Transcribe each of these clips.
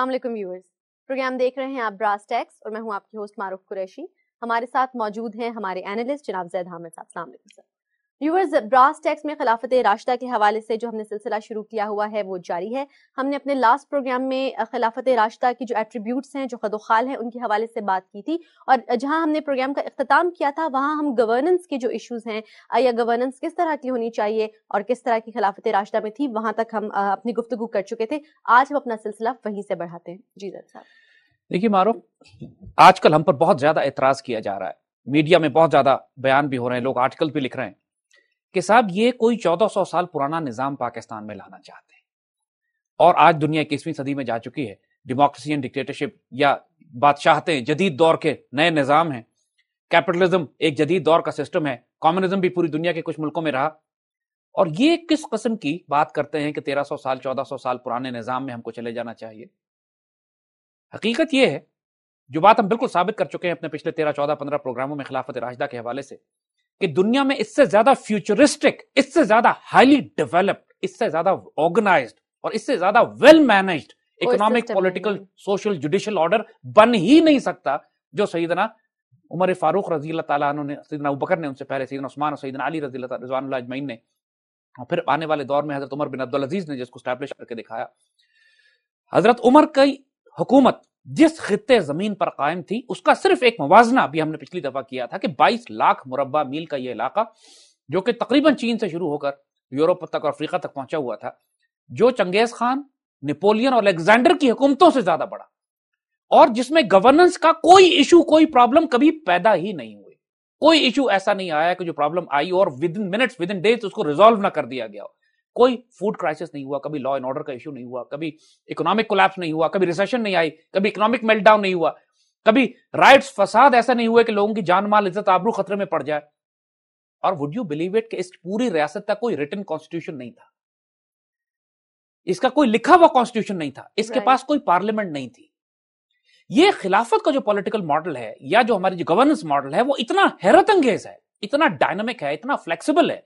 السلام علیکم viewers, programme دیکھ رہے ہیں آپ براس ٹیکس اور میں ہوں آپ کی ہوسٹ معروف قریشی. ہمارے ساتھ موجود ہیں ہمارے اینالسٹ جناب زید حامد صاحب. السلام علیکم سر. ویورز، براس ٹیکس میں خلافت راشدہ کے حوالے سے جو ہم نے سلسلہ شروع کیا ہوا ہے وہ جاری ہے. ہم نے اپنے لاسٹ پروگرام میں خلافت راشدہ کی جو ایٹریبیوٹس ہیں، جو خد و خال ہیں، ان کے حوالے سے بات کی تھی، اور جہاں ہم نے پروگرام کا اختتام کیا تھا وہاں ہم گورننس کے جو ایشوز ہیں یا گورننس کس طرح کی ہونی چاہیے اور کس طرح کی خلافت راشدہ میں تھی، وہاں تک ہم اپنی گفتگو کر چکے تھے. آج ہم اپنا سلسلہ وہیں سے بڑھاتے ہیں. جی زید صاحب. دیکھیے معروف، آج کل ہم پر بہت زیادہ اعتراض کیا جا رہا ہے، میڈیا میں بہت زیادہ بیان بھی ہو رہے ہیں، لوگ آرٹیکل بھی لکھ رہے ہیں کہ صاحب یہ کوئی 1400 سال پرانا نظام پاکستان میں لانا چاہتے ہیں، اور آج دنیا 21ویں صدی میں جا چکی ہے. ڈیموکریسی اینڈ ڈکٹیٹرشپ یا بادشاہتیں جدید دور کے نئے نظام ہیں، کیپٹلزم ایک جدید دور کا سسٹم ہے، کمیونزم بھی پوری دنیا کے کچھ ملکوں میں رہا، اور یہ کس قسم کی بات کرتے ہیں کہ 1300 سال 1400 سال پرانے نظام میں ہم کو چلے جانا چاہیے. حقیقت یہ ہے، جو بات ہم بالکل ثابت کر چکے ہیں اپنے پچھلے 13 14 15 پروگراموں میں خلافت راشدہ کے حوالے سے، کہ دنیا میں اس سے زیادہ فیوچرسٹک، اس سے زیادہ ہائیلی ڈیولپڈ، اس سے زیادہ آرگنائزڈ اور اس سے زیادہ well managed economic, political, social, judicial order بن ہی نہیں سکتا جو سیدنا عمر فاروق رضی اللہ تعالیٰ عنہ نے، سیدنا ابوبکر نے، ان سے پہلے سیدنا عثمان اور سیدنا علی رضی اللہ رضوان اللہ اجمعین نے، اور پھر آنے والے دور میں حضرت عمر بن عبدالعزیز نے جس کو اسٹیبلش کر کے دکھایا. حضرت عمر کی حکومت جس خطے زمین پر قائم تھی اس کا صرف ایک موازنہ بھی ہم نے پچھلی دفعہ کیا تھا کہ 22 لاکھ مربع میل کا یہ علاقہ، جو کہ تقریباً چین سے شروع ہو کر یورپ تک اور افریقہ تک پہنچا ہوا تھا، جو چنگیز خان، نیپولین اور الیگزینڈر کی حکومتوں سے زیادہ بڑا، اور جس میں گورننس کا کوئی ایشو، کوئی پرابلم کبھی پیدا ہی نہیں ہوئی. کوئی ایشو ایسا نہیں آیا کہ جو پرابلم آئی اور ودن منٹس، ودن ڈیز اس کو ریزالو نہ کر دیا گیا ہو. کوئی فوڈ کرائسس نہیں ہوا، کبھی لا اینڈ آرڈر کا ایشو نہیں ہوا، کبھی اکنامک کولیپس نہیں ہوا، کبھی ریسیشن نہیں آئی، کبھی اکنامک میلٹ ڈاؤن نہیں ہوا، کبھی رائٹس، فساد ایسا نہیں ہوا کہ لوگوں کی جان مال، عزت، آبرو خطرے میں پڑ جائے. اور وڈ یو بلیو اٹ کہ اس پوری ریاست کا کوئی ریٹن کانسٹیٹیوشن نہیں تھا، اس کا کوئی لکھا ہوا کانسٹیٹیوشن نہیں تھا، اس کے پاس کوئی پارلیمنٹ نہیں تھی. یہ خلافت کا جو پولیٹیکل ماڈل ہے یا جو ہماری جو گورننس ماڈل ہے وہ اتنا حیرت انگیز ہے، اتنا ڈائنامک ہے، اتنا فلیکسیبل ہے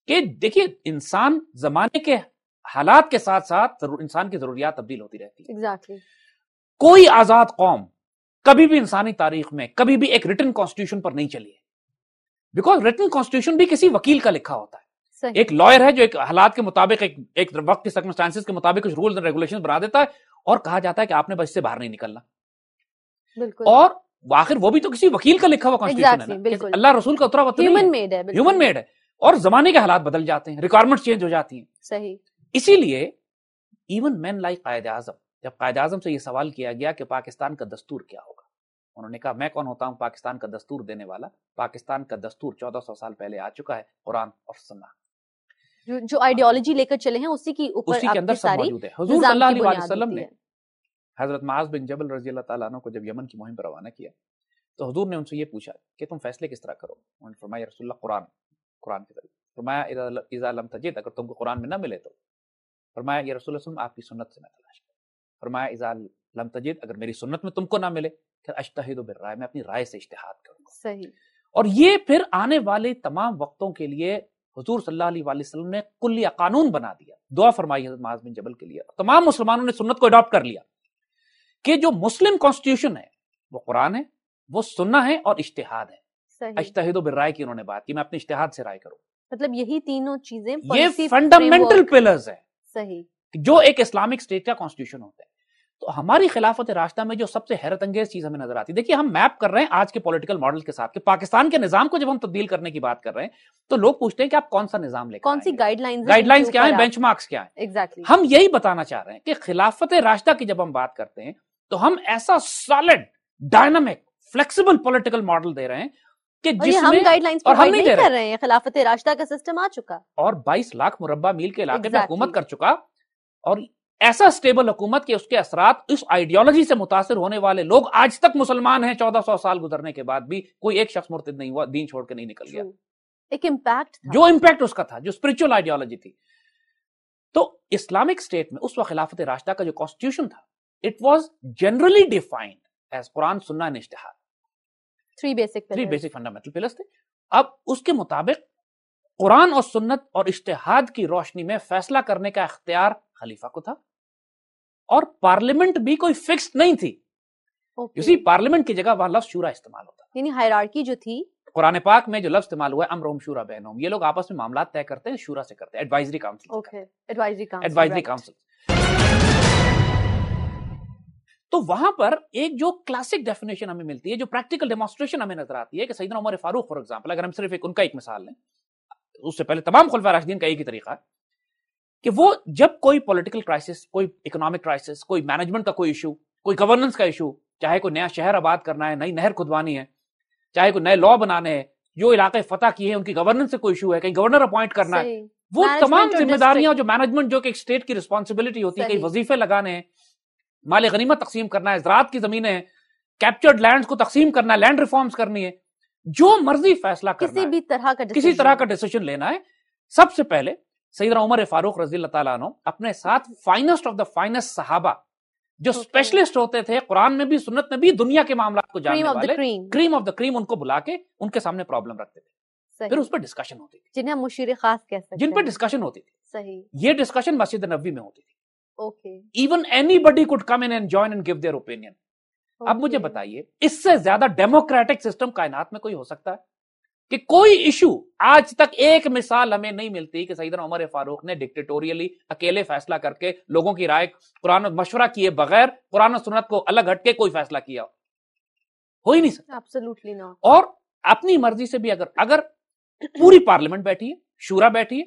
کہ دیکھیے انسان زمانے کے حالات کے ساتھ ساتھ انسان کی ضروریات تبدیل ہوتی رہتی ہے. Exactly. کوئی آزاد قوم کبھی بھی انسانی تاریخ میں کبھی بھی ایک ریٹن کانسٹیٹیوشن پر نہیں چلی ہے، بیکاز ریٹن کانسٹیٹیوشن بھی کسی وکیل کا لکھا ہوتا ہے. ایک لائر ہے جو ایک حالات کے مطابق، ایک وقت کے سرکمسٹانسز کے مطابق کچھ رولز اینڈ ریگولیشن بنا دیتا ہے اور کہا جاتا ہے کہ آپ نے بس اس سے باہر نہیں نکلنا. بالکل. اور آخر وہ بھی تو کسی وکیل کا لکھا ہوا کانسٹیٹیوشن ہے، اللہ رسول کا اترا ہوا تو ہیومن میڈ ہے، ہیومن میڈ ہے، اور زمانے کے حالات بدل جاتے ہیں، ریکوائرمنٹس چینج ہو جاتی ہیں. صحیح. اسی لیے ایون مین لائک قائد اعظم، جب قائد اعظم سے یہ سوال کیا گیا کہ پاکستان کا دستور کیا ہوگا، انہوں نے کہا میں کون ہوتا ہوں پاکستان کا دستور دینے والا. پاکستان کا دستور 1400 سال پہلے آ چکا ہے، قرآن اور سنت، جو آئیڈیالوجی لے کر چلے ہیں اسی کی اوپر اسی کے اندر سب موجود ہے. حضور صلی اللہ علیہ وسلم نے حضرت معاذ بن جبل رضی اللہ تعالیٰ عنہ کو جب یمن کی مہم پر روانہ کیا تو حضور نے ان سے یہ پوچھا کہ تم فیصلے کس طرح کرو. انہوں نے فرمایا رسول اللہ قرآن کے ذریعے. فرمایا اذا لم تجد، اگر تم کو قرآن میں نہ ملے تو. فرمایا یا رسول اللہ آپ کی سنت سے میں تلاش کروں. فرمایا اذا لم تجد، اگر میری سنت میں تم کو نہ ملے پھر اجتہد بالرائے، میں اپنی رائے سے اجتہاد کروں. صحیح. اور یہ پھر آنے والے تمام وقتوں کے لیے حضور صلی اللہ علیہ وسلم نے کلیہ قانون بنا دیا. دعا فرمائی حضرت معاذ بن جبل کے لیے، تمام مسلمانوں نے سنت کو اڈاپٹ کر لیا کہ جو مسلم کانسٹیٹیوشن ہے وہ قرآن ہے، وہ سنہ ہے اور اجتہاد ہے. اجتہد بالرائے کی انہوں نے بات کی، میں اپنے اجتہاد سے رائے کروں. مطلب یہی تینوں چیزیں یہ فنڈامنٹل پلرز ہیں. صحیح. جو ایک اسلامک اسٹیٹ کا کانسٹیٹیوشن ہوتا ہے. تو ہماری خلافت راشدہ میں جو سب سے حیرت انگیز چیز ہمیں نظر آتی ہے، دیکھیے ہم میپ کر رہے ہیں آج کے پولیٹیکل ماڈل کے ساتھ کہ پاکستان کے نظام کو جب ہم تبدیل کرنے کی بات کر رہے ہیں تو لوگ پوچھتے ہیں کہ آپ کون سا نظام لے کر کون سی گائیڈ لائنز کیا ہیں، بینچ مارکس کیا ہیں. ایگزیکٹلی. ہم یہی بتانا چاہ رہے ہیں کہ خلافت راشدہ کی جب ہم بات کرتے ہیں تو ہم ایسا solid, dynamic, flexible political model دے رہے ہیں کہ جس میں گائیڈ لائنز پر نہیں کر رہے ہیں. خلافت راشدہ کا سسٹم آ چکا اور 22 لاکھ مربع میل کے علاقے میں حکومت کر چکا، اور ایسا سٹیبل حکومت کہ اس کے اثرات اس آئیڈیالوجی سے متاثر ہونے والے لوگ آج تک مسلمان ہیں. 1400 سال گزرنے کے بعد بھی کوئی ایک شخص مرتد نہیں ہوا، دین چھوڑ کے نہیں نکل گیا. ایک امپیکٹ، جو امپیکٹ اس کا تھا، جو اسپرچل آئیڈیالوجی تھی. تو اسلامک اسٹیٹ میں اس وقت خلافت راشدہ کا جو کانسٹیٹیوشن تھا، it was generally defined as Quran, Sunnah and اجتہاد. 3 بیسک فنڈامنٹل پلرز تھے. اب اس کے مطابق قرآن اور سنت اور اجتہاد کی روشنی میں فیصلہ کرنے کا اختیار خلیفہ کو تھا، اور پارلیمنٹ بھی کوئی فکسڈ نہیں تھی. اسی پارلیمنٹ کی جگہ وہاں لفظ شورا استعمال ہوتا ہے. یعنی ہائرارکی جو تھی, قرآن پاک میں جو لفظ استعمال ہوا ہے امرہم شورا بینہم, یہ لوگ آپس میں معاملات طے کرتے ہیں, شورا سے کرتے ہیں, ایڈوائزری کاؤنسل. Advisory council. تو وہاں پر ایک جو کلاسک ڈیفینیشن ہمیں ملتی ہے, جو پریکٹیکل ڈیمانسٹریشن ہمیں نظر آتی ہے کہ سیدنا عمر فاروق فار ایگزامپل, اگر ہم صرف ان کا ایک مثال لیں, اس سے پہلے تمام خلفاء راشدین کا ایک ہی طریقہ ہے کہ وہ جب کوئی پولیٹیکل کرائسس, کوئی اکنامک کرائسس, کوئی مینجمنٹ کا کوئی ایشو, کوئی گورننس کا ایشو, چاہے کوئی نیا شہر آباد کرنا ہے, نئی نہر کھدوانی ہے, چاہے کوئی نئے لا بنانے ہیں, جو علاقے فتح کیے ہیں ان کی گورننس سے کوئی ایشو ہے, کہیں گورنر اپوائنٹ کرنا ہے, وہ تمام ذمہ داریاں جو مینجمنٹ, جو کہ ایک اسٹیٹ کی رسپانسبلٹی ہوتی ہے, کئی وظیفے لگانے ہیں, مال غنیمت تقسیم کرنا ہے, زراعت کی زمینیں ہیں, کیپچرڈ لینڈز کو تقسیم کرنا ہے, لینڈ ریفارمز کرنی ہے, جو مرضی فیصلہ کرنا ہے, کسی طرح کا ڈیسیژن لینا ہے, سب سے پہلے سیدنا عمر فاروق رضی اللہ تعالیٰ عنہ اپنے ساتھ فائنسٹ آف دا فائنسٹ صحابہ جو اسپیشلسٹ ہوتے تھے قرآن میں بھی سنت میں بھی, دنیا کے معاملات کو جاننے والے, کریم آف دا کریم, ان کو بلا کے ان کے سامنے پرابلم رکھتے تھے, پھر اس پر ڈسکشن ہوتی تھی, جنہیں مشیر خاص کہہ سکتے ہیں, جن پر ڈسکشن ہوتی تھی. صحیح. یہ ڈسکشن مسجد نبوی میں ہوتی تھی. Even anybody could come in and join and give their opinion. اب مجھے بتائیے اس سے زیادہ ڈیموکریٹک سسٹم کائنات میں کوئی ہو سکتا ہے کہ کوئی ایشو, آج تک ایک مثال ہمیں نہیں ملتی کہ سیدنا عمر فاروق نے ڈکٹیٹوریلی اکیلے فیصلہ کر کے لوگوں کی رائے, قرآن مشورہ کیے بغیر, قرآن و سنت کو الگ ہٹ کے کوئی فیصلہ کیا ہو ہی نہیں سکتا. Absolutely not. اور اپنی مرضی سے بھی اگر پوری پارلیمنٹ بیٹھی ہے, شورا بیٹھی ہے,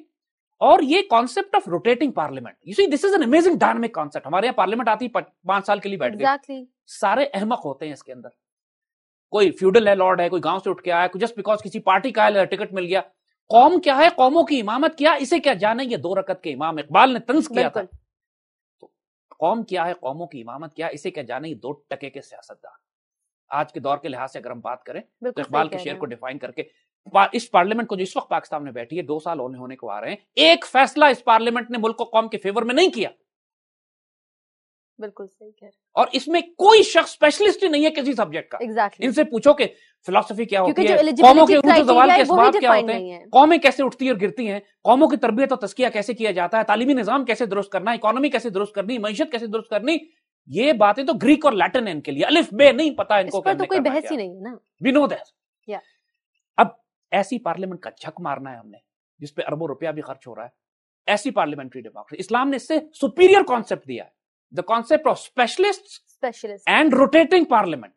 اور یہ concept of rotating parliament, you see this is an amazing dynamic concept. ہمارے یہاں پارلیمنٹ آتی 5 سال کے لیے بیٹھ گئی, سارے احمق ہوتے ہیں اس کے اندر. کوئی فیوڈل ہے, لارڈ ہے, کوئی گاؤں سے اٹھ کے آیا, جسٹ بیکاز کسی پارٹی کا ٹکٹ مل گیا. قوم کیا ہے, قوموں کی امامت کیا, اسے کیا جانے, یہ 2 رکعت کے امام, اقبال نے طنز کیا تھا. تو قوم کیا ہے, قوموں کی امامت کیا, اسے کیا جانے, یہ 2 ٹکے کے سیاستدان. آج کے دور کے لحاظ سے اگر ہم بات کریں تو اقبال کے شعر کو ڈیفائن کر کے اس پارلیمنٹ کو جو اس وقت پاکستان میں بیٹھی ہے, 2 سال ہونے کو آ رہے ہیں, ایک فیصلہ اس پارلیمنٹ نے ملک و قوم کے فیور میں نہیں کیا. بالکل صحیح کہہ رہے ہیں. اور اس میں کوئی شخص اسپیشلسٹ ہی نہیں ہے کسی سبجیکٹ کا. Exactly. ان سے پوچھو کہ فلسفی کیا ہوتی ہے, قوموں کے عروج و زوال کے اسباب کیا ہوتے ہیں, قومیں کیسے اٹھتی اور گرتی ہیں, قوموں کی تربیت اور تزکیہ کیسے کیا جاتا ہے, تعلیمی نظام کیسے درست کرنا, اکانومی کیسے درست کرنی, معیشت کیسے درست کرنی, یہ باتیں تو گریک اور لیٹن ہے ان کے لیے, الف بے نہیں پتا ان کو, تو کوئی بحث ہی نہیں ہے نا. We know that. اب ایسی پارلیمنٹ کا جھک مارنا ہے ہم نے جس پہ اربوں روپیہ بھی خرچ ہو رہا ہے, ایسی پارلیمنٹری ڈیموکریسی. اسلام نے اس سے سپیریئر کانسیپٹ دیا ہے, the concept of specialist and rotating parliament.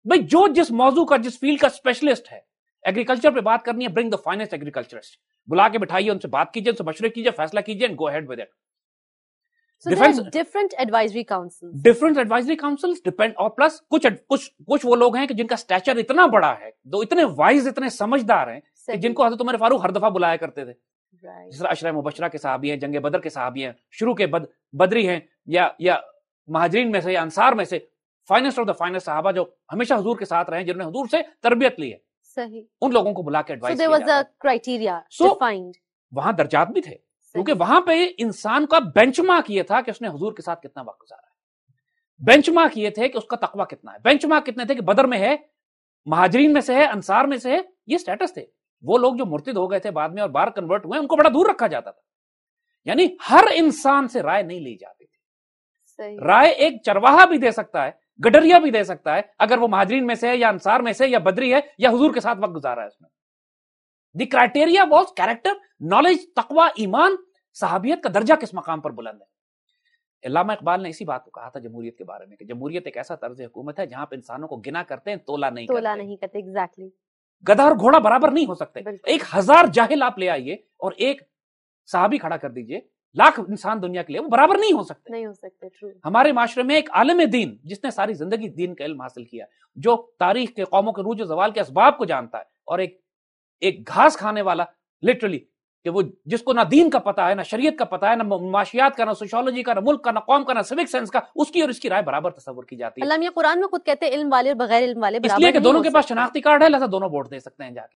بھئی جو جس موضوع کا, جس فیلڈ کا اسپیشلسٹ ہے, ایگریکلچر پہ بات کرنی ہے, bring the finest agriculturist, بلا کے بٹھائیے, ان سے بات کیجئے, ان سے مشورے کیجئے, فیصلہ کیجئے, and go ahead with it. So there are different advisory councils. Different advisory councils depend, اور plus کچھ وہ لوگ ہیں کہ جن کا سٹیچر اتنا بڑا ہے, دو اتنے وائز, اتنے سمجھدار ہیں کہ جن کو حضرت عمر فاروق ہر دفعہ بلایا کرتے تھے. جس طرح عشرہ مبشرہ کے صحابی ہیں, جنگ بدر کے صحابی ہیں, شروع کے بدری ہیں, یا مہاجرین میں سے یا انصار میں سے, فائنسٹ آف دا فائنسٹ صحابہ جو ہمیشہ حضور کے ساتھ رہے ہیں, جنہوں نے حضور سے تربیت لی ہے, صحیح, ان لوگوں کو بلا کے ایڈوائز کیا جاتا ہے. criteria defined. وہاں درجات بھی تھے, کیونکہ وہاں پہ انسان کا بینچ مارک یہ تھا کہ اس نے حضور کے ساتھ کتنا وقت گزارا ہے, بینچ مارک یہ تھے کہ اس کا تقویٰ کتنا ہے, بینچ مارک کتنے تھے کہ بدر میں ہے, مہاجرین میں سے ہے, انصار میں سے ہے, یہ سٹیٹس تھے. وہ لوگ جو مرتد ہو گئے تھے بعد میں اور باہر کنورٹ ہوئے, ان کو بڑا دور رکھا جاتا تھا. یعنی ہر انسان سے رائے نہیں لی جاتی تھی. رائے ایک چرواہا بھی دے سکتا ہے, گڈریا بھی دے سکتا ہے, اگر وہ مہاجرین میں سے ہے, یا انصار میں سے, یا بدری ہے, یا حضور کے ساتھ وقت گزارا ہے. اس میں the criteria was character, knowledge, تقویٰ, ایمان, صحابیت کا درجہ کس مقام پر بلند ہے. علامہ اقبال نے اسی بات کو کہا تھا جمہوریت کے بارے میں کہ جمہوریت ایک ایسا طرز حکومت ہے جہاں پہ انسانوں کو گنا کرتے ہیں, تولا نہیں کرتے. ایگزیکٹلی. گدھا اور گھوڑا برابر نہیں ہو سکتے. 1000 جاہل آپ لے آئیے اور ایک صحابی کھڑا کر دیجئے, لاکھ انسان دنیا کے لیے, وہ برابر نہیں ہو سکتے. ہمارے معاشرے میں ایک عالم دین جس نے ساری زندگی دین کا علم حاصل کیا, جو تاریخ کے, قوموں کے عروج و زوال کے اسباب کو جانتا ہے, اور ایک گھاس کھانے والا لٹرلی, کہ وہ جس کو نہ دین کا پتہ ہے, نہ شریعت کا پتہ ہے, نہ معاشیات کا, نہ سوشیولوجی کا, نہ ملک کا, نہ قوم کا, نہ سیوک سینس کا, اس کی اور اس کی رائے برابر تصور کی جاتی ہے. اللہ میاں قرآن میں خود کہتے ہیں علم والے اور بغیر علم والے برابر, اس لیے کہ دونوں کے پاس شناختی کارڈ ہے, لہذا دونوں ووٹ دے سکتے ہیں جا کے.